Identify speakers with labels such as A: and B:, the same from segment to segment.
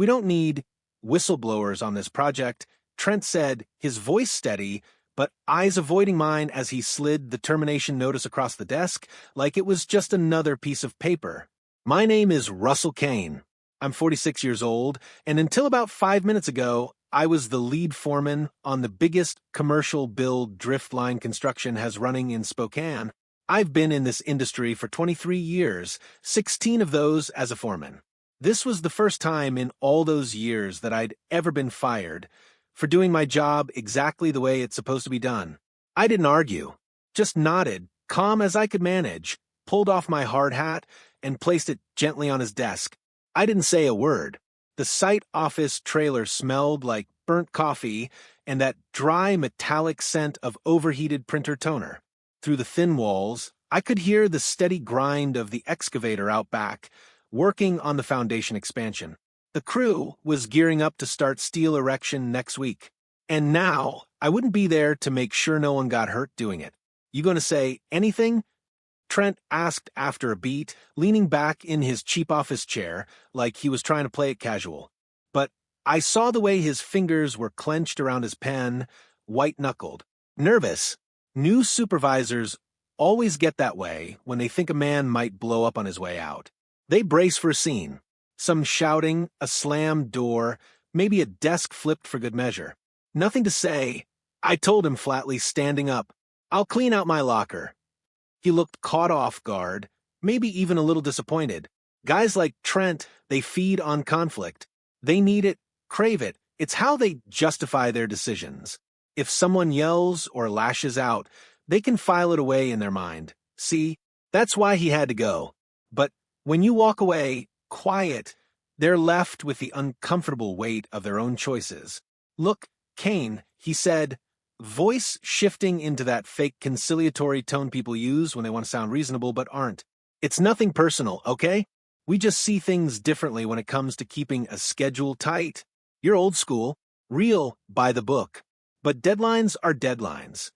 A: We don't need whistleblowers on this project, Trent said, his voice steady, but eyes avoiding mine as he slid the termination notice across the desk like it was just another piece of paper. My name is Russell Kane. I'm 46 years old, and until about 5 minutes ago, I was the lead foreman on the biggest commercial build drift line construction has running in Spokane. I've been in this industry for 23 years, 16 of those as a foreman. This was the first time in all those years that I'd ever been fired for doing my job exactly the way it's supposed to be done. I didn't argue, just nodded, calm as I could manage, pulled off my hard hat, and placed it gently on his desk. I didn't say a word. The site office trailer smelled like burnt coffee and that dry metallic scent of overheated printer toner. Through the thin walls, I could hear the steady grind of the excavator out back, working on the foundation expansion. The crew was gearing up to start steel erection next week. And now, I wouldn't be there to make sure no one got hurt doing it. You gonna say anything? Trent asked after a beat, leaning back in his cheap office chair like he was trying to play it casual. But I saw the way his fingers were clenched around his pen, white-knuckled. Nervous. New supervisors always get that way when they think a man might blow up on his way out. They brace for a scene. Some shouting, a slammed door, maybe a desk flipped for good measure. Nothing to say. I told him flatly, standing up, "I'll clean out my locker." He looked caught off guard, maybe even a little disappointed. Guys like Trent, they feed on conflict. They need it, crave it. It's how they justify their decisions. If someone yells or lashes out, they can file it away in their mind. See, that's why he had to go. But when you walk away, quiet, they're left with the uncomfortable weight of their own choices. "Look, Kane," he said, voice shifting into that fake conciliatory tone people use when they want to sound reasonable but aren't. "It's nothing personal, okay? We just see things differently when it comes to keeping a schedule tight. You're old school, real by the book. But deadlines are deadlines."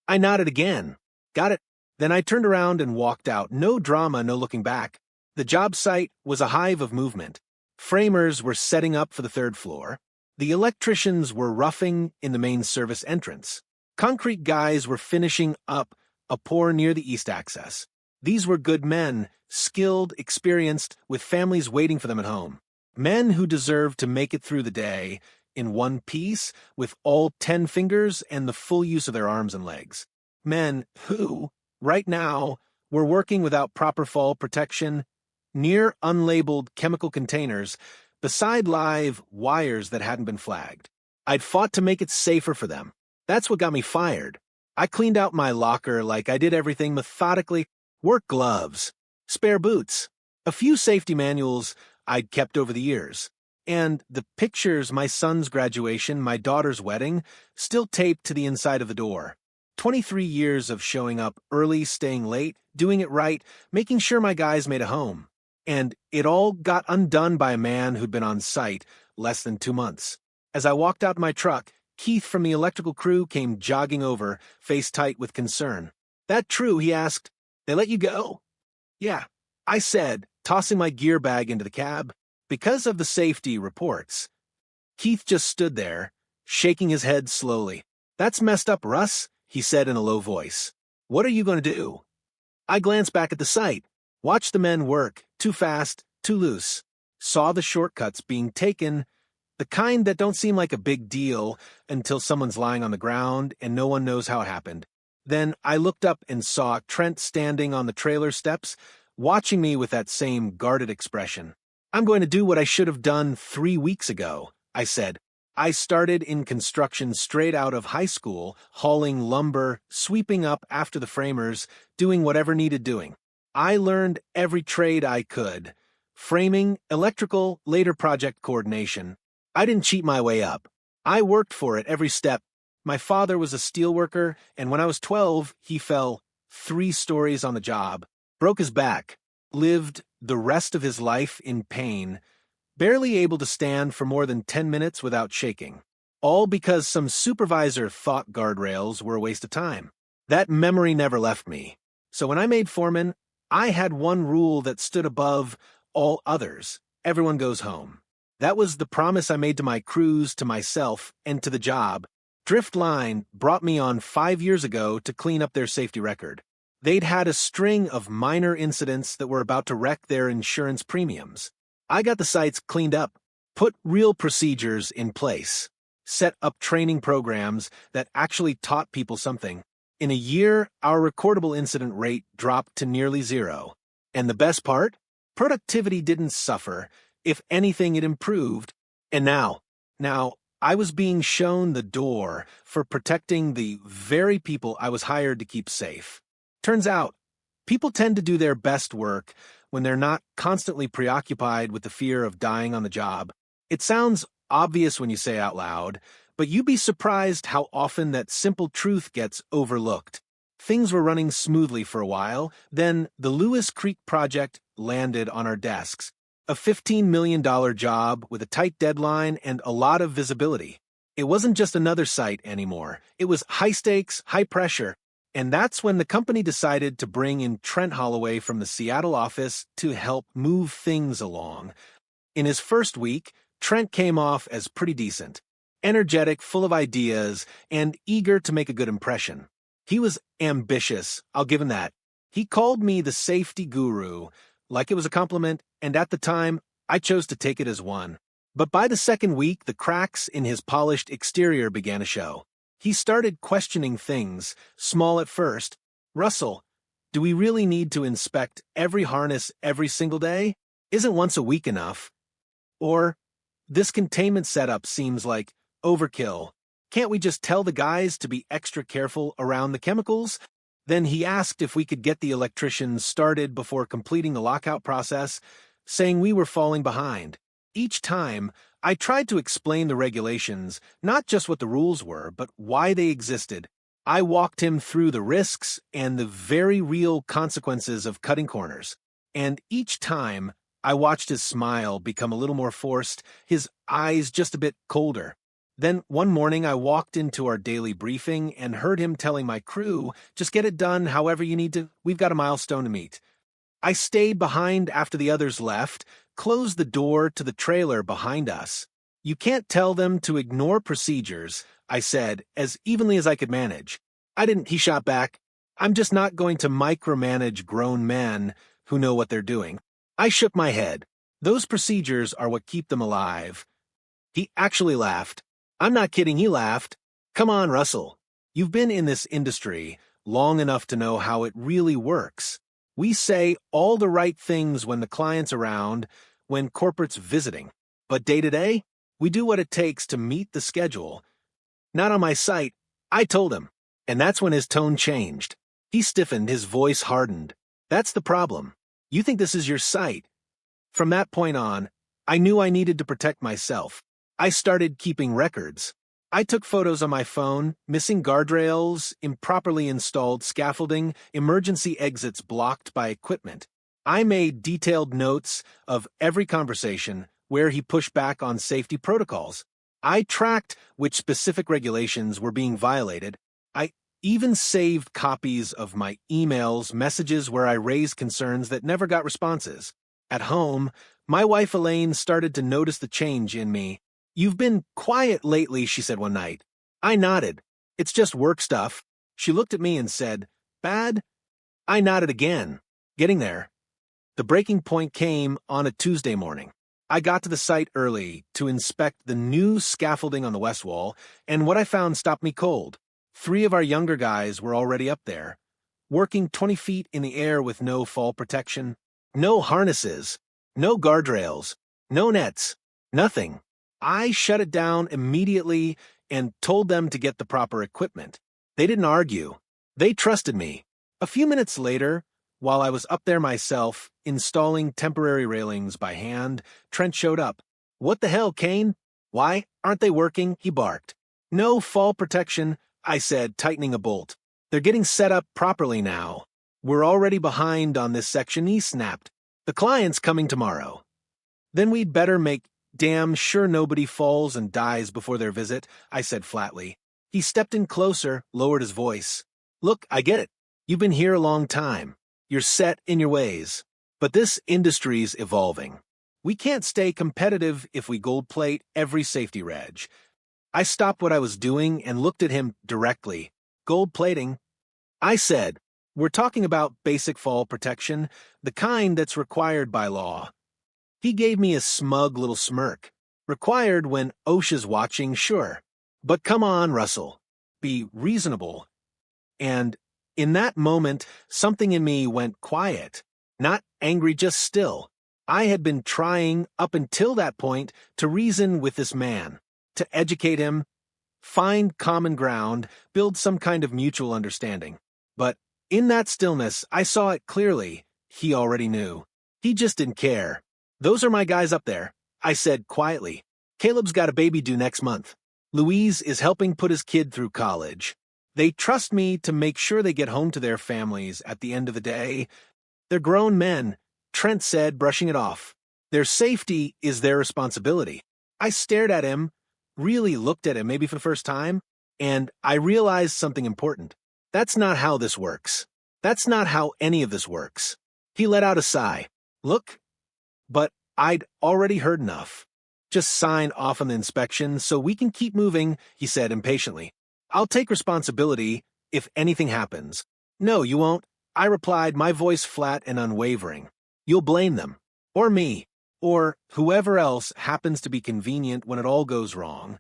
A: I nodded again. "Got it." Then I turned around and walked out. No drama, no looking back. The job site was a hive of movement. Framers were setting up for the third floor. The electricians were roughing in the main service entrance. Concrete guys were finishing up a pour near the east access. These were good men, skilled, experienced, with families waiting for them at home. Men who deserved to make it through the day in one piece with all 10 fingers and the full use of their arms and legs. Men who, right now, were working without proper fall protection, near unlabeled chemical containers, beside live wires that hadn't been flagged. I'd fought to make it safer for them. That's what got me fired. I cleaned out my locker like I did everything methodically. Work gloves, spare boots, a few safety manuals I'd kept over the years, and the pictures my son's graduation, my daughter's wedding, still taped to the inside of the door. 23 years of showing up early, staying late, doing it right, making sure my guys made a home. And it all got undone by a man who'd been on site less than 2 months. As I walked out to my truck, Keith from the electrical crew came jogging over, face tight with concern. "That true?" he asked. "They let you go?" "Yeah," I said, tossing my gear bag into the cab. "Because of the safety reports." Keith just stood there, shaking his head slowly. "That's messed up, Russ," he said in a low voice. "What are you going to do?" I glanced back at the site. Watched the men work, too fast, too loose. Saw the shortcuts being taken, the kind that don't seem like a big deal until someone's lying on the ground and no one knows how it happened. Then I looked up and saw Trent standing on the trailer steps, watching me with that same guarded expression. "I'm going to do what I should have done 3 weeks ago," I said. "I started in construction straight out of high school, hauling lumber, sweeping up after the framers, doing whatever needed doing. I learned every trade I could. Framing, electrical, later project coordination. I didn't cheat my way up. I worked for it every step. My father was a steelworker, and when I was 12, he fell 3 stories on the job, broke his back, lived the rest of his life in pain, barely able to stand for more than 10 minutes without shaking. All because some supervisor thought guardrails were a waste of time. That memory never left me. So when I made foreman, I had one rule that stood above all others. Everyone goes home. That was the promise I made to my crews, to myself, and to the job. Driftline brought me on 5 years ago to clean up their safety record. They'd had a string of minor incidents that were about to wreck their insurance premiums. I got the sites cleaned up, put real procedures in place, set up training programs that actually taught people something. In a year, our recordable incident rate dropped to nearly zero. And the best part? Productivity didn't suffer. If anything, it improved. And now, I was being shown the door for protecting the very people I was hired to keep safe. Turns out, people tend to do their best work when they're not constantly preoccupied with the fear of dying on the job. It sounds obvious when you say it out loud, but you'd be surprised how often that simple truth gets overlooked. Things were running smoothly for a while, then the Lewis Creek project landed on our desks. A $15 million job with a tight deadline and a lot of visibility. It wasn't just another site anymore. It was high stakes, high pressure. And that's when the company decided to bring in Trent Holloway from the Seattle office to help move things along. In his first week, Trent came off as pretty decent. Energetic, full of ideas, and eager to make a good impression. He was ambitious, I'll give him that. He called me the safety guru, like it was a compliment, and at the time, I chose to take it as one. But by the second week, the cracks in his polished exterior began to show. He started questioning things, small at first. Russell, do we really need to inspect every harness every single day? Isn't once a week enough? Or, this containment setup seems like overkill. Can't we just tell the guys to be extra careful around the chemicals? Then he asked if we could get the electricians started before completing the lockout process, saying we were falling behind. Each time, I tried to explain the regulations, not just what the rules were, but why they existed. I walked him through the risks and the very real consequences of cutting corners. And each time, I watched his smile become a little more forced, his eyes just a bit colder. Then one morning I walked into our daily briefing and heard him telling my crew, just get it done however you need to, we've got a milestone to meet. I stayed behind after the others left, closed the door to the trailer behind us. You can't tell them to ignore procedures, I said, as evenly as I could manage. He shot back. I'm just not going to micromanage grown men who know what they're doing. I shook my head. Those procedures are what keep them alive. He actually laughed. I'm not kidding, he laughed. Come on, Russell. You've been in this industry long enough to know how it really works. We say all the right things when the client's around, when corporate's visiting. But day to day, we do what it takes to meet the schedule. Not on my site, I told him. And that's when his tone changed. He stiffened, his voice hardened. That's the problem. You think this is your site. From that point on, I knew I needed to protect myself. I started keeping records. I took photos on my phone, missing guardrails, improperly installed scaffolding, emergency exits blocked by equipment. I made detailed notes of every conversation where he pushed back on safety protocols. I tracked which specific regulations were being violated. I even saved copies of my emails, messages where I raised concerns that never got responses. At home, my wife Elaine started to notice the change in me. You've been quiet lately, she said one night. I nodded. It's just work stuff. She looked at me and said, Bad? I nodded again. Getting there. The breaking point came on a Tuesday morning. I got to the site early to inspect the new scaffolding on the west wall, and what I found stopped me cold. 3 of our younger guys were already up there, working 20 feet in the air with no fall protection, no harnesses, no guardrails, no nets, nothing. I shut it down immediately and told them to get the proper equipment. They didn't argue. They trusted me. A few minutes later, while I was up there myself, installing temporary railings by hand, Trent showed up. What the hell, Kane? Why aren't they working? He barked. No fall protection, I said, tightening a bolt. They're getting set up properly now. We're already behind on this section, he snapped. The client's coming tomorrow. Then we'd better make damn sure nobody falls and dies before their visit, I said flatly. He stepped in closer, lowered his voice. Look, I get it. You've been here a long time. You're set in your ways. But this industry's evolving. We can't stay competitive if we gold plate every safety reg. I stopped what I was doing and looked at him directly. Gold plating? I said, we're talking about basic fall protection, the kind that's required by law. He gave me a smug little smirk. Required when OSHA's watching, sure. But come on, Russell. Be reasonable. And in that moment, something in me went quiet. Not angry, just still. I had been trying, up until that point, to reason with this man, to educate him, find common ground, build some kind of mutual understanding. But in that stillness, I saw it clearly. He already knew. He just didn't care. Those are my guys up there, I said quietly. Caleb's got a baby due next month. Louise is helping put his kid through college. They trust me to make sure they get home to their families at the end of the day. They're grown men, Trent said, brushing it off. Their safety is their responsibility. I stared at him, really looked at him maybe for the first time, and I realized something important. That's not how this works. That's not how any of this works. He let out a sigh. Look, but I'd already heard enough. Just sign off on the inspection so we can keep moving, he said impatiently. I'll take responsibility if anything happens. No, you won't, I replied, my voice flat and unwavering. You'll blame them. Or me. Or whoever else happens to be convenient when it all goes wrong.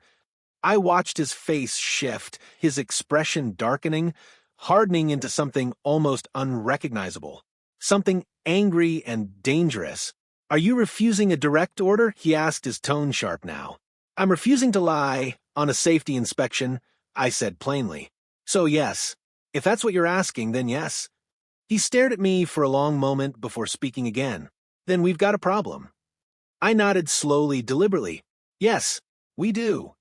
A: I watched his face shift, his expression darkening, hardening into something almost unrecognizable. Something angry and dangerous. Are you refusing a direct order? He asked, his tone sharp now. I'm refusing to lie on a safety inspection, I said plainly. So yes. If that's what you're asking, then yes. He stared at me for a long moment before speaking again. Then we've got a problem. I nodded slowly, deliberately. Yes, we do.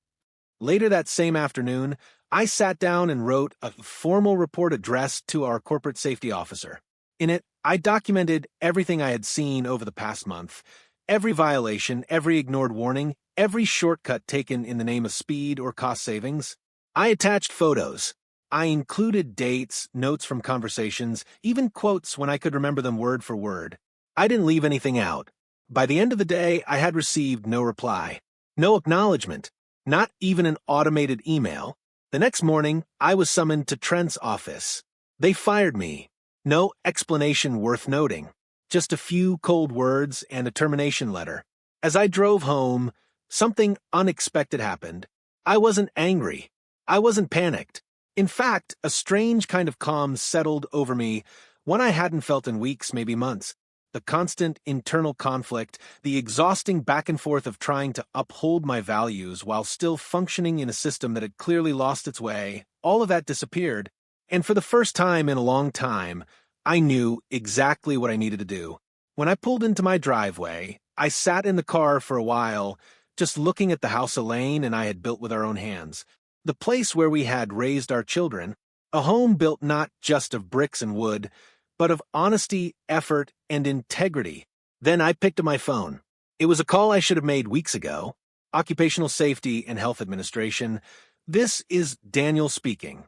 A: Later that same afternoon, I sat down and wrote a formal report addressed to our corporate safety officer. In it, I documented everything I had seen over the past month, every violation, every ignored warning, every shortcut taken in the name of speed or cost savings. I attached photos. I included dates, notes from conversations, even quotes when I could remember them word for word. I didn't leave anything out. By the end of the day, I had received no reply, no acknowledgement, not even an automated email. The next morning, I was summoned to Trent's office. They fired me. No explanation worth noting. Just a few cold words and a termination letter. As I drove home, something unexpected happened. I wasn't angry. I wasn't panicked. In fact, a strange kind of calm settled over me, one I hadn't felt in weeks, maybe months. The constant internal conflict, the exhausting back and forth of trying to uphold my values while still functioning in a system that had clearly lost its way, all of that disappeared. And for the first time in a long time, I knew exactly what I needed to do. When I pulled into my driveway, I sat in the car for a while, just looking at the house Elaine and I had built with our own hands. The place where we had raised our children, a home built not just of bricks and wood, but of honesty, effort, and integrity. Then I picked up my phone. It was a call I should have made weeks ago. Occupational Safety and Health Administration. This is Daniel speaking.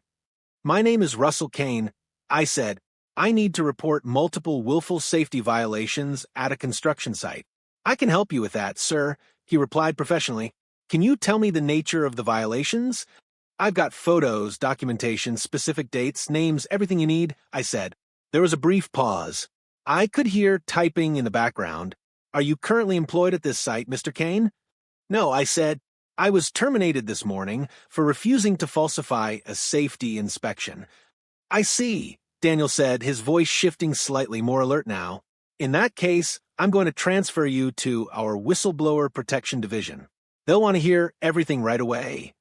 A: My name is Russell Kane. I said, I need to report multiple willful safety violations at a construction site. I can help you with that, sir, he replied professionally. Can you tell me the nature of the violations? I've got photos, documentation, specific dates, names, everything you need, I said. There was a brief pause. I could hear typing in the background. Are you currently employed at this site, Mr. Kane? No, I said. I was terminated this morning for refusing to falsify a safety inspection. I see, Daniel said, his voice shifting slightly, more alert now. In that case, I'm going to transfer you to our Whistleblower Protection Division. They'll want to hear everything right away.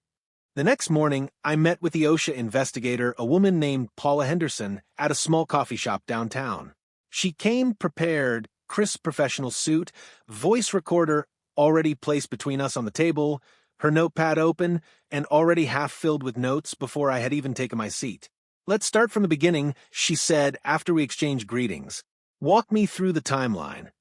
A: The next morning, I met with the OSHA investigator, a woman named Paula Henderson, at a small coffee shop downtown. She came prepared, crisp professional suit, voice recorder already placed between us on the table, her notepad open, and already half filled with notes before I had even taken my seat. Let's start from the beginning, she said after we exchanged greetings. Walk me through the timeline.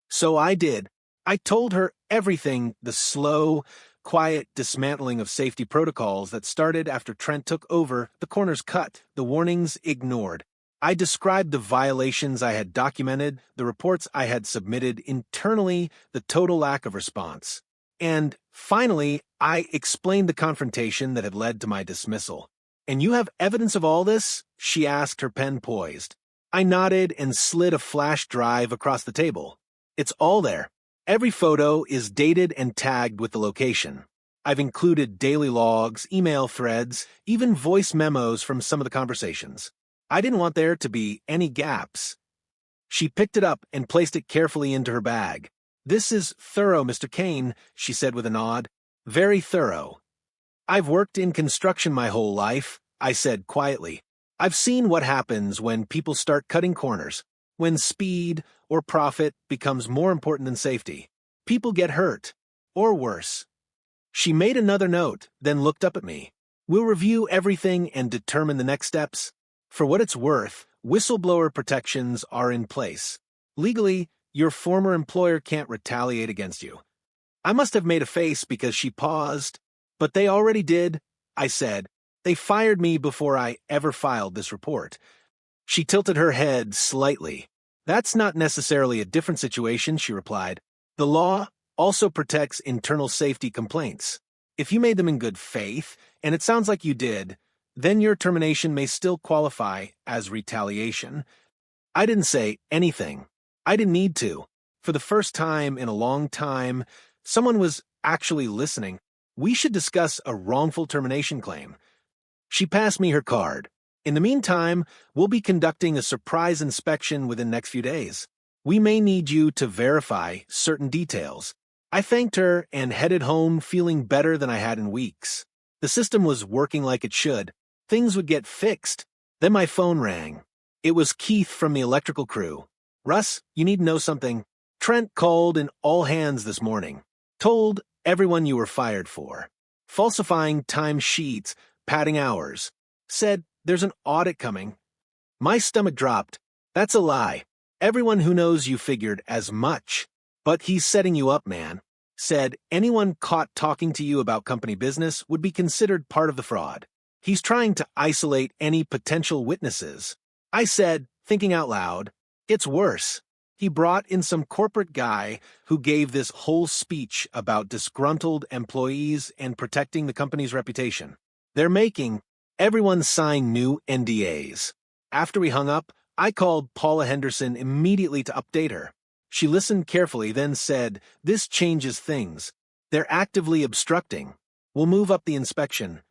A: So I did. I told her everything, the slow, quiet dismantling of safety protocols that started after Trent took over, the corners cut, the warnings ignored. I described the violations I had documented, the reports I had submitted internally, the total lack of response. And, finally, I explained the confrontation that had led to my dismissal. "And you have evidence of all this?" she asked, her pen poised. I nodded and slid a flash drive across the table. "It's all there. Every photo is dated and tagged with the location. I've included daily logs, email threads, even voice memos from some of the conversations. I didn't want there to be any gaps." She picked it up and placed it carefully into her bag. "This is thorough, Mr. Kane," she said with a nod. "Very thorough." "I've worked in construction my whole life," I said quietly. "I've seen what happens when people start cutting corners, when speed or profit becomes more important than safety. People get hurt, or worse." She made another note, then looked up at me. "We'll review everything and determine the next steps. For what it's worth, whistleblower protections are in place. Legally, your former employer can't retaliate against you." I must have made a face because she paused. "But they already did," I said. "They fired me before I ever filed this report." She tilted her head slightly. "That's not necessarily a different situation," she replied. "The law also protects internal safety complaints. If you made them in good faith, and it sounds like you did, then your termination may still qualify as retaliation." I didn't say anything. I didn't need to. For the first time in a long time, someone was actually listening. "We should discuss a wrongful termination claim." She passed me her card. "In the meantime, we'll be conducting a surprise inspection within the next few days. We may need you to verify certain details." I thanked her and headed home feeling better than I had in weeks. The system was working like it should. Things would get fixed. Then my phone rang. It was Keith from the electrical crew. "Russ, you need to know something. Trent called in all hands this morning. Told everyone you were fired for. Falsifying time sheets, padding hours. Said there's an audit coming." My stomach dropped. "That's a lie. Everyone who knows you figured as much. But he's setting you up, man." Said anyone caught talking to you about company business would be considered part of the fraud. "He's trying to isolate any potential witnesses." I said, thinking out loud, "It's worse. He brought in some corporate guy who gave this whole speech about disgruntled employees and protecting the company's reputation. They're making everyone sign new NDAs." After we hung up, I called Paula Henderson immediately to update her. She listened carefully, then said, "This changes things. They're actively obstructing. We'll move up the inspection."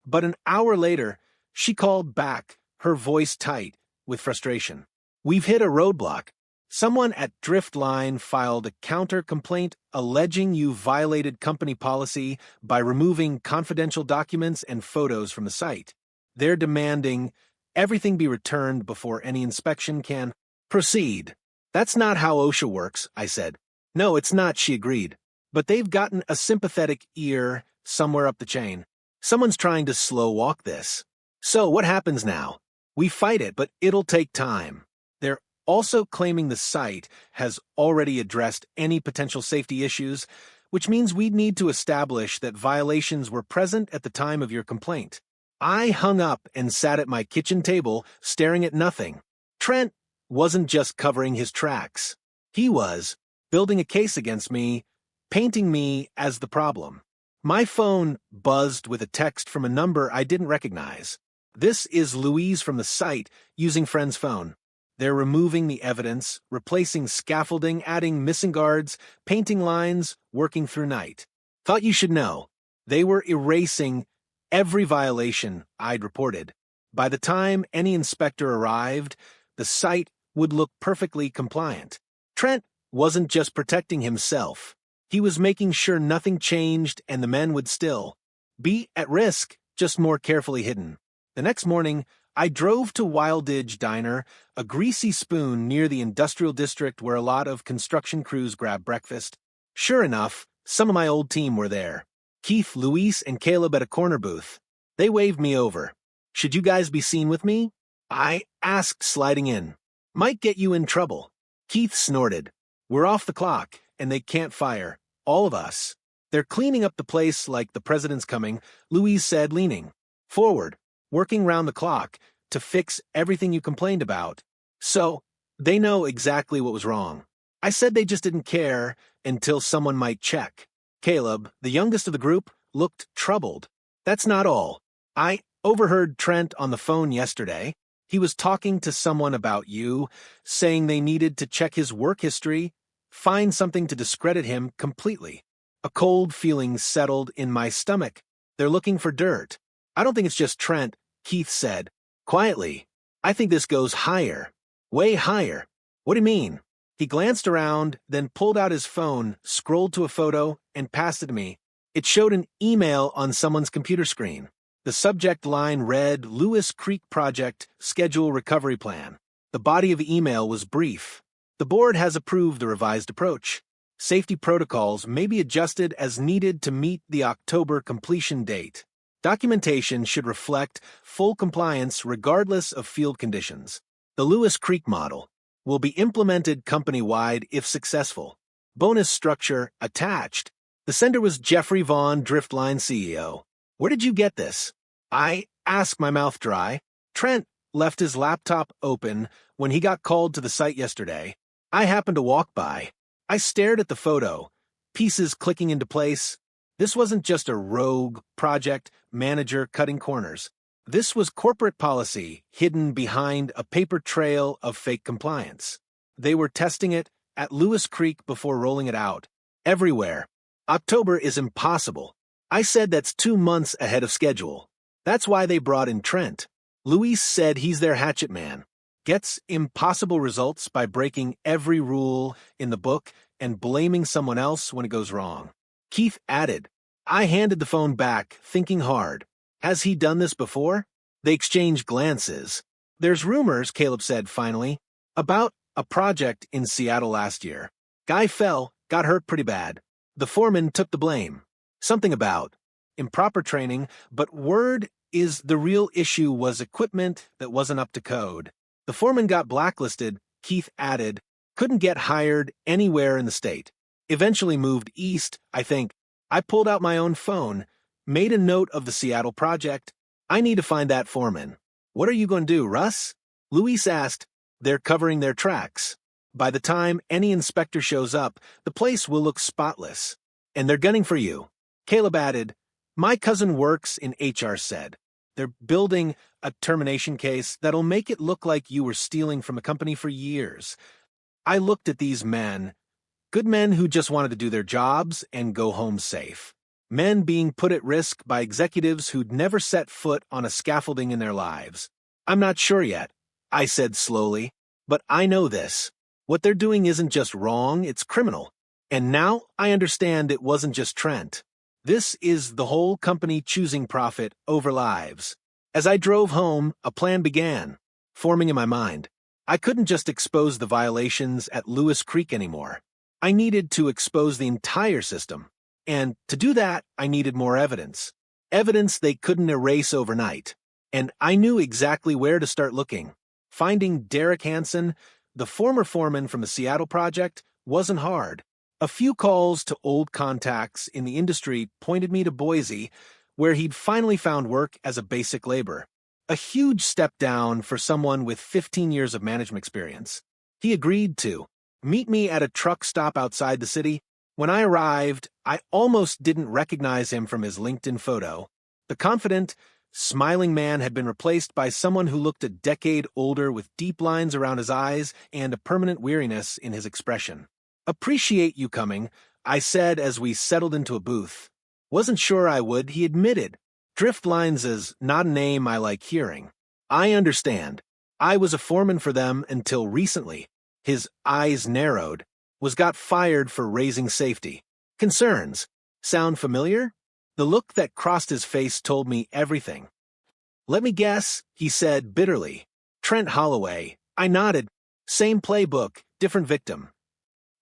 A: But an hour later, she called back, her voice tight with frustration. "We've hit a roadblock. Someone at Driftline filed a counter-complaint alleging you violated company policy by removing confidential documents and photos from the site. They're demanding everything be returned before any inspection can proceed." "That's not how OSHA works," I said. "No, it's not," she agreed. "But they've gotten a sympathetic ear somewhere up the chain. Someone's trying to slow walk this. So what happens now? We fight it, but it'll take time." They're also claiming the site has already addressed any potential safety issues, which means we'd need to establish that violations were present at the time of your complaint. I hung up and sat at my kitchen table, staring at nothing. Trent wasn't just covering his tracks. He was building a case against me, painting me as the problem. My phone buzzed with a text from a number I didn't recognize. "This is Louise from the site, using friend's phone. They're removing the evidence, replacing scaffolding, adding missing guards, painting lines, working through night. Thought you should know. They were erasing every violation I'd reported. By the time any inspector arrived, the site would look perfectly compliant." Trent wasn't just protecting himself. He was making sure nothing changed and the men would still be at risk, just more carefully hidden. The next morning, I drove to Wildidge Diner, a greasy spoon near the industrial district where a lot of construction crews grab breakfast. Sure enough, some of my old team were there. Keith, Luis, and Caleb at a corner booth. They waved me over. "Should you guys be seen with me?" I asked, sliding in. "Might get you in trouble." Keith snorted. "We're off the clock, and they can't fire. All of us. They're cleaning up the place like the president's coming," Louise said, leaning forward. "Working round the clock. to fix everything you complained about. So, they know exactly what was wrong. I said they just didn't care until someone might check. Caleb, the youngest of the group, looked troubled. That's not all. I overheard Trent on the phone yesterday. He was talking to someone about you, saying they needed to check his work history, find something to discredit him completely. A cold feeling settled in my stomach. They're looking for dirt. I don't think it's just Trent, Keith said, quietly. I think this goes higher. Way higher. What do you mean? He glanced around, then pulled out his phone, scrolled to a photo, and passed it to me. It showed an email on someone's computer screen. The subject line read, Lewis Creek Project Schedule Recovery Plan. The body of the email was brief. The board has approved the revised approach. Safety protocols may be adjusted as needed to meet the October completion date. Documentation should reflect full compliance regardless of field conditions. The Lewis Creek model will be implemented company-wide if successful. Bonus structure attached. The sender was Jeffrey Vaughn, Driftline CEO. Where did you get this? I asked, my mouth dry. Trent left his laptop open when he got called to the site yesterday. I happened to walk by. I stared at the photo, pieces clicking into place. This wasn't just a rogue project manager cutting corners. This was corporate policy hidden behind a paper trail of fake compliance. They were testing it at Lewis Creek before rolling it out. Everywhere. October is impossible. I said that's 2 months ahead of schedule. That's why they brought in Trent. Luis said he's their hatchet man. Gets impossible results by breaking every rule in the book and blaming someone else when it goes wrong. Keith added. I handed the phone back, thinking hard. Has he done this before? They exchanged glances. There's rumors, Caleb said finally, about a project in Seattle last year. Guy fell, got hurt pretty bad. The foreman took the blame. Something about improper training, but word is the real issue was equipment that wasn't up to code. The foreman got blacklisted, Keith added, couldn't get hired anywhere in the state. Eventually moved east, I think. I pulled out my own phone, made a note of the Seattle project. I need to find that foreman. What are you going to do, Russ? Luis asked. They're covering their tracks. By the time any inspector shows up, the place will look spotless. And they're gunning for you. Caleb added, my cousin works in HR said. They're building a termination case that'll make it look like you were stealing from a company for years. I looked at these men, good men who just wanted to do their jobs and go home safe. Men being put at risk by executives who'd never set foot on a scaffolding in their lives. I'm not sure yet, I said slowly, but I know this. What they're doing isn't just wrong, it's criminal. And now I understand it wasn't just Trent. This is the whole company choosing profit over lives. As I drove home, a plan began, forming in my mind. I couldn't just expose the violations at Lewis Creek anymore. I needed to expose the entire system. And to do that, I needed more evidence. Evidence they couldn't erase overnight. And I knew exactly where to start looking. Finding Derek Hansen, the former foreman from the Seattle project, wasn't hard. A few calls to old contacts in the industry pointed me to Boise, where he'd finally found work as a basic laborer. A huge step down for someone with 15 years of management experience. He agreed to meet me at a truck stop outside the city. When I arrived, I almost didn't recognize him from his LinkedIn photo. The confident, smiling man had been replaced by someone who looked a decade older with deep lines around his eyes and a permanent weariness in his expression. Appreciate you coming, I said as we settled into a booth. Wasn't sure I would, he admitted. Driftlines is not a name I like hearing. I understand. I was a foreman for them until recently. His eyes narrowed. Got fired for raising safety. Concerns. Sound familiar? The look that crossed his face told me everything. Let me guess, he said bitterly. Trent Holloway. I nodded. Same playbook, different victim.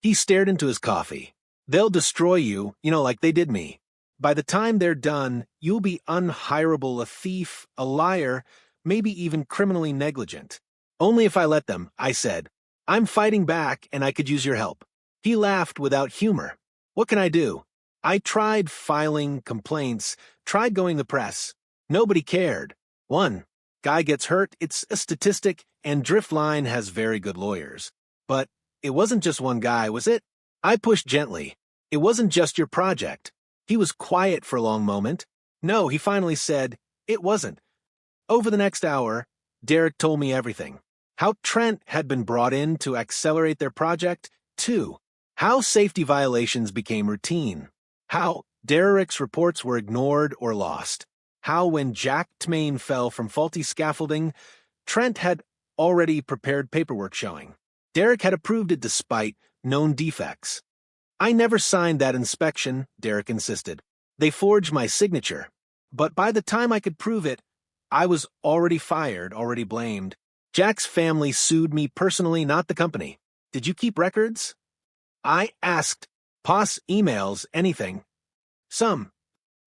A: He stared into his coffee. They'll destroy you, like they did me. By the time they're done, you'll be unhirable, a thief, a liar, maybe even criminally negligent. Only if I let them, I said. I'm fighting back and I could use your help. He laughed without humor. What can I do? I tried filing complaints, tried going to the press. Nobody cared. One. Guy gets hurt, it's a statistic, and Driftline has very good lawyers. But it wasn't just one guy, was it? I pushed gently. It wasn't just your project. He was quiet for a long moment. No, he finally said, it wasn't. Over the next hour, Derek told me everything. How Trent had been brought in to accelerate their project, too. How safety violations became routine. How Derek's reports were ignored or lost. How when Jack Tmain fell from faulty scaffolding, Trent had already prepared paperwork showing. Derek had approved it despite known defects. I never signed that inspection, Derek insisted. They forged my signature. But by the time I could prove it, I was already fired, already blamed. Jack's family sued me personally, not the company. Did you keep records? I asked. POS, emails, anything. Some.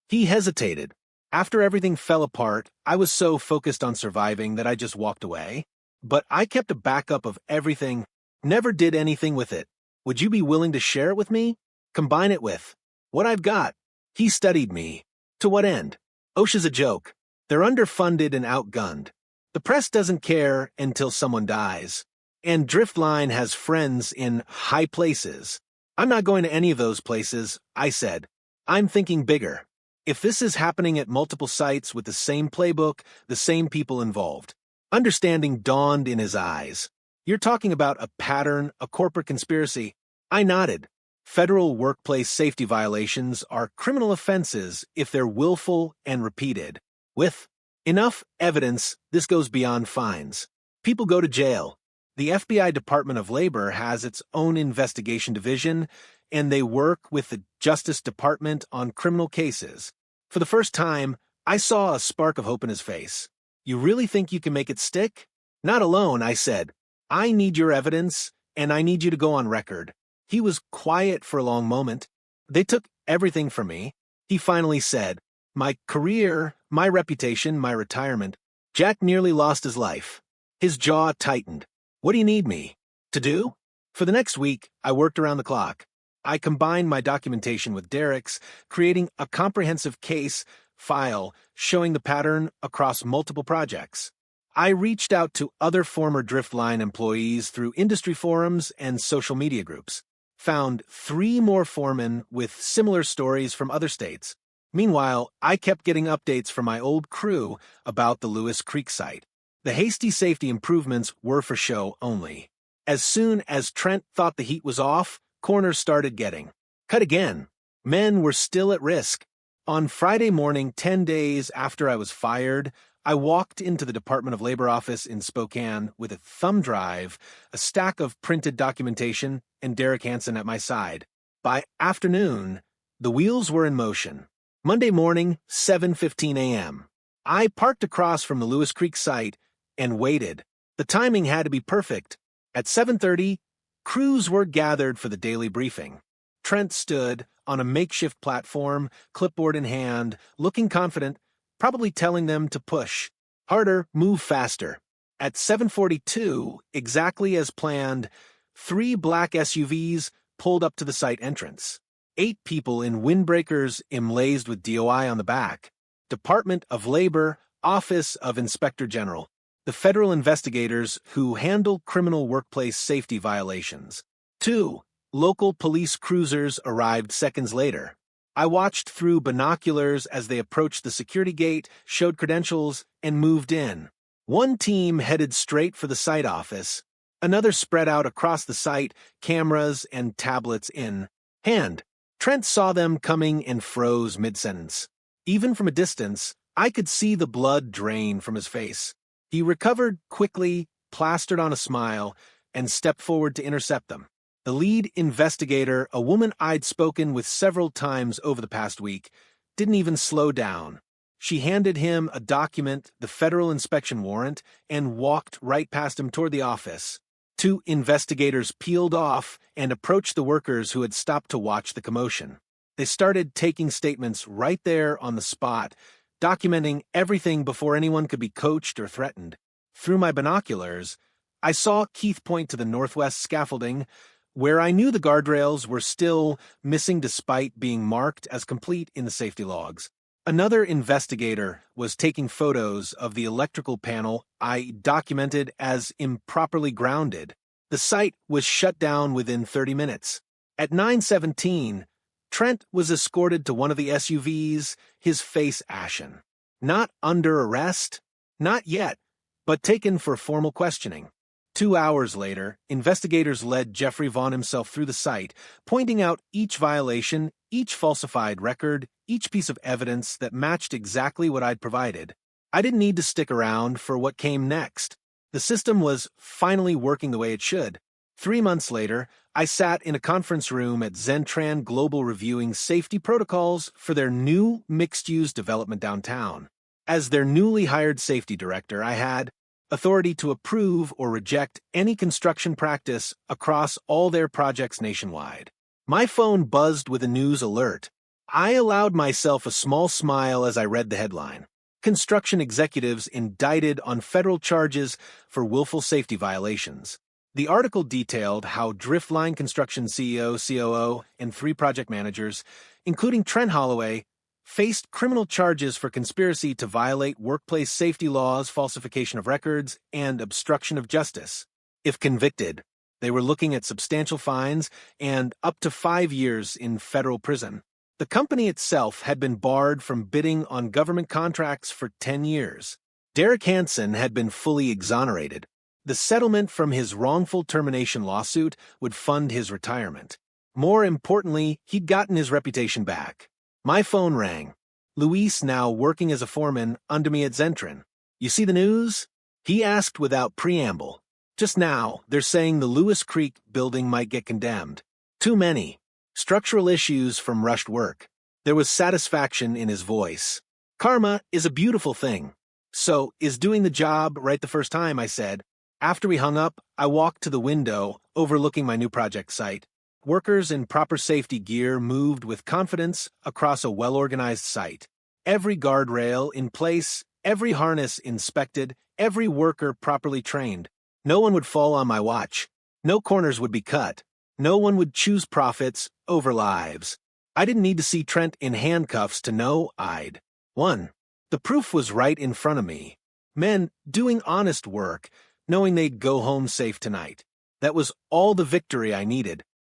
A: He hesitated. After everything fell apart, I was so focused on surviving that I just walked away. But I kept a backup of everything, never did anything with it. Would you be willing to share it with me? Combine it with what I've got. He studied me. To what end? OSHA's a joke. They're underfunded and outgunned. The press doesn't care until someone dies. And Driftline has friends in high places. I'm not going to any of those places, I said. I'm thinking bigger. If this is happening at multiple sites with the same playbook, the same people involved. Understanding dawned in his eyes. You're talking about a pattern, a corporate conspiracy. I nodded. Federal workplace safety violations are criminal offenses if they're willful and repeated. With enough evidence, this goes beyond fines. People go to jail. The FBI Department of Labor has its own investigation division, and they work with the Justice Department on criminal cases. For the first time, I saw a spark of hope in his face. You really think you can make it stick? Not alone, I said. I need your evidence, and I need you to go on record. He was quiet for a long moment. They took everything from me. He finally said, my career, my reputation, my retirement. Jack nearly lost his life. His jaw tightened. What do you need me to do? For the next week, I worked around the clock. I combined my documentation with Derek's, creating a comprehensive case file showing the pattern across multiple projects. I reached out to other former Driftline employees through industry forums and social media groups. Found 3 more foremen with similar stories from other states. Meanwhile, I kept getting updates from my old crew about the Lewis Creek site. The hasty safety improvements were for show only. As soon as Trent thought the heat was off, corners started getting cut again. Men were still at risk. On Friday morning, 10 days after I was fired, I walked into the Department of Labor office in Spokane with a thumb drive, a stack of printed documentation, and Derek Hansen at my side. By afternoon, the wheels were in motion. Monday morning, 7:15 a.m. I parked across from the Lewis Creek site and waited. The timing had to be perfect. At 7:30, crews were gathered for the daily briefing. Trent stood on a makeshift platform, clipboard in hand, looking confident, probably telling them to push harder, move faster. At 7:42, exactly as planned, 3 black SUVs pulled up to the site entrance. 8 people in windbreakers emblazoned with DOI on the back. Department of Labor, Office of Inspector General. The federal investigators who handle criminal workplace safety violations. 2 local police cruisers arrived seconds later. I watched through binoculars as they approached the security gate, showed credentials, and moved in. 1 team headed straight for the site office. Another spread out across the site, cameras and tablets in hand. Trent saw them coming and froze mid-sentence. Even from a distance, I could see the blood drain from his face. He recovered quickly, plastered on a smile, and stepped forward to intercept them. The lead investigator, a woman I'd spoken with several times over the past week, didn't even slow down. She handed him a document, the federal inspection warrant, and walked right past him toward the office. 2 investigators peeled off and approached the workers who had stopped to watch the commotion. They started taking statements right there on the spot, documenting everything before anyone could be coached or threatened. Through my binoculars, I saw Keith point to the northwest scaffolding, where I knew the guardrails were still missing despite being marked as complete in the safety logs. Another investigator was taking photos of the electrical panel I documented as improperly grounded. The site was shut down within 30 minutes. At 9:17, Trent was escorted to one of the SUVs, his face ashen. Not under arrest? Not yet, but taken for formal questioning. 2 hours later, investigators led Jeffrey Vaughn himself through the site, pointing out each violation, each falsified record, each piece of evidence that matched exactly what I'd provided. I didn't need to stick around for what came next. The system was finally working the way it should. 3 months later, I sat in a conference room at Zentran Global reviewing safety protocols for their new mixed-use development downtown. As their newly hired safety director, I had authority to approve or reject any construction practice across all their projects nationwide. My phone buzzed with a news alert. I allowed myself a small smile as I read the headline. Construction executives indicted on federal charges for willful safety violations. The article detailed how Driftline Construction CEO, COO, and 3 project managers, including Trent Holloway, faced criminal charges for conspiracy to violate workplace safety laws, falsification of records, and obstruction of justice. If convicted, they were looking at substantial fines and up to 5 years in federal prison. The company itself had been barred from bidding on government contracts for 10 years. Derek Hansen had been fully exonerated. The settlement from his wrongful termination lawsuit would fund his retirement. More importantly, he'd gotten his reputation back. My phone rang. Luis, now working as a foreman under me at Zentran. "You see the news?" He asked without preamble. "Just now, they're saying the Lewis Creek building might get condemned. Too many. Structural issues from rushed work." There was satisfaction in his voice. "Karma is a beautiful thing. So, is doing the job right the first time," I said. After we hung up, I walked to the window overlooking my new project site. Workers in proper safety gear moved with confidence across a well-organized site. Every guardrail in place, every harness inspected, every worker properly trained. No one would fall on my watch. No corners would be cut. No one would choose profits over lives. I didn't need to see Trent in handcuffs to know I'd won. The proof was right in front of me. Men doing honest work, knowing they'd go home safe tonight. That was all the victory I needed.